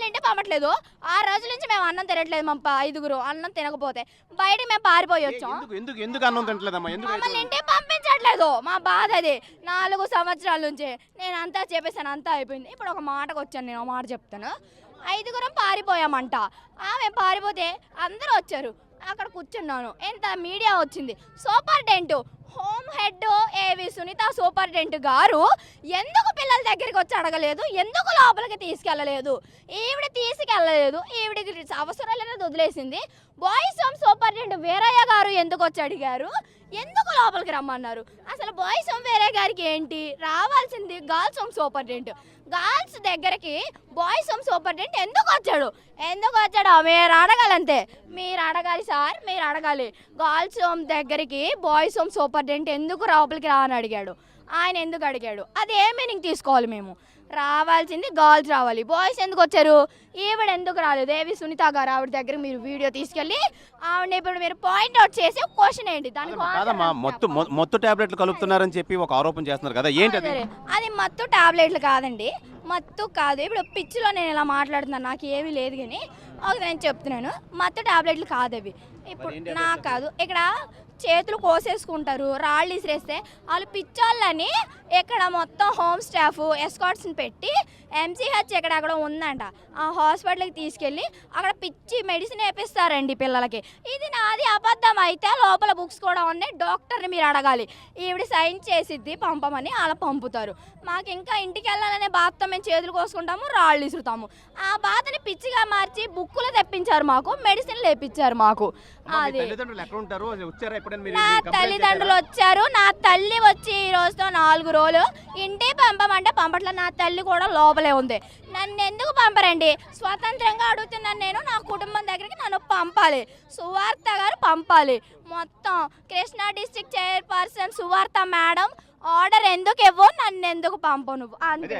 ఇంటికి పంపట్లేదు. 6 రోజుల నుంచి మేము అన్నం తినట్లేదు. మా 5గురు అన్నం తినకపోతే బయటికి మేము పారిపోయి వచ్చాం. ఎందుకు అన్నం తింటలేదమ్మా? మమ్మల్ని ఇంటికి పంపించట్లేదు. మా బాధ అది. 4 సంవత్సరాల నుంచి నేను అంతా చెప్పేసాను, అంతా అయిపోయింది. ఇప్పుడు ఒక మాటకు వచ్చాను, నేను ఒక మాట చెప్తాను. 5గురం పారిపోయామంట. మేము పారిపోతే అందరూ వచ్చారు. అక్కడ కూర్చున్నాను. ఎంత మీడియా వచ్చింది. సూపరింటెండెంట్ హోమ్ హెడ్ ఏవి సునీత సూపరింటెండెంట్ గారు ఎందుకు పిల్లల దగ్గరికి వచ్చి అడగలేదు, ఎందుకు లోపలికి తీసుకెళ్ళలేదు, ఈవిడికి అవసరం లేదని వదిలేసింది. బాయ్స్ హోమ్ సూపరింటెండెంట్ వీరయ్య గారు ఎందుకు వచ్చి అడిగారు, ఎందుకు లోపలికి రమ్మన్నారు. అసలు బాయ్స్ హోమ్ వీరయ్య గారికి ఏంటి, రావాల్సింది గర్ల్స్ హోమ్ సూపరింటెండెంట్. గర్ల్స్ దగ్గరికి బాయ్స్ హోమ్ సూపరింటెండెంట్ ఎందుకు వచ్చాడు మీరు అడగాలంతే. మీరు అడగాలి సార్, మీరు అడగాలి. గర్ల్స్ హోమ్ దగ్గరికి బాయ్స్ హోమ్ సూపరింటెండెంట్ ఎందుకు లోపలికి రా అని అడిగాడు. ఆయన ఎందుకు అడిగాడు, అది ఏ మీనింగ్ తీసుకోవాలి. మేము రావాల్సింది గర్ల్స్ రావాలి, బాయ్స్ ఎందుకు వచ్చారు, ఈవిడ ఎందుకు రాలేదు. ఏవి సునీత గారు ఆవిడ దగ్గర మీరు వీడియో తీసుకెళ్ళి ఆవిడ ఇప్పుడు మీరు పాయింట్ అవుట్ చేసి క్వశ్చన్ ఏంటి దానికి మత్తు టాబ్లెట్లు కలుపుతున్నారని చెప్పి ఒక ఆరోపణ చేస్తున్నారు కదా, ఏంటి అది? మత్తు టాబ్లెట్లు కాదండి, మత్తు కాదు. ఇప్పుడు పిచ్చిలో నేను ఇలా మాట్లాడుతున్నాను, నాకు ఏమీ లేదు. కానీ నేను చెప్తున్నాను, మత్తు టాబ్లెట్లు కాదు అవి. ఇప్పుడు నాకు కాదు, ఇక్కడ చేతులు కోసేసుకుంటారు, రాళ్ళు ఇసిరేస్తే వాళ్ళు పిచ్చోళ్ళని ఇక్కడ మొత్తం హోమ్ స్టాఫ్ ఎస్కాట్స్ని పెట్టి ఎంసీహెచ్ ఎక్కడెక్కడ ఉందంట ఆ హాస్పిటల్కి తీసుకెళ్ళి అక్కడ పిచ్చి మెడిసిన్ వేపిస్తారండి పిల్లలకి. ఇది నాది అబద్ధం అయితే లోపల బుక్స్ కూడా ఉన్నాయి, డాక్టర్ని మీరు అడగాలి. ఈవిడ సైన్ చేసిద్ది పంపమని అలా పంపుతారు. మాకు ఇంకా ఇంటికి వెళ్ళాలనే బాధతో మేము చేతులు కోసుకుంటాము, రాళ్ళు ఇసురుతాము. ఆ బాధని పిచ్చిగా మార్చి బుక్కులు తెప్పించారు మాకు, మెడిసిన్ లేపించారు మాకు. అది నా తల్లిదండ్రులు వచ్చారు, నా తల్లి వచ్చి ఈ రోజుతో 4 రోజులు. ఇంటికి పంపమంటే పంపట్ల, నా తల్లి కూడా లోపలే ఉంది. నన్ను ఎందుకు పంపరండి, స్వతంత్రంగా అడుగుతున్నాను నేను. నా కుటుంబం దగ్గరికి నన్ను పంపాలి, సువార్త గారు పంపాలి. మొత్తం కృష్ణా డిస్ట్రిక్ట్ చైర్పర్సన్ సువార్త మేడం ఆర్డర్ ఎందుకు ఇవ్వు, నన్ను ఎందుకు పంపవు నువ్వు అంతే.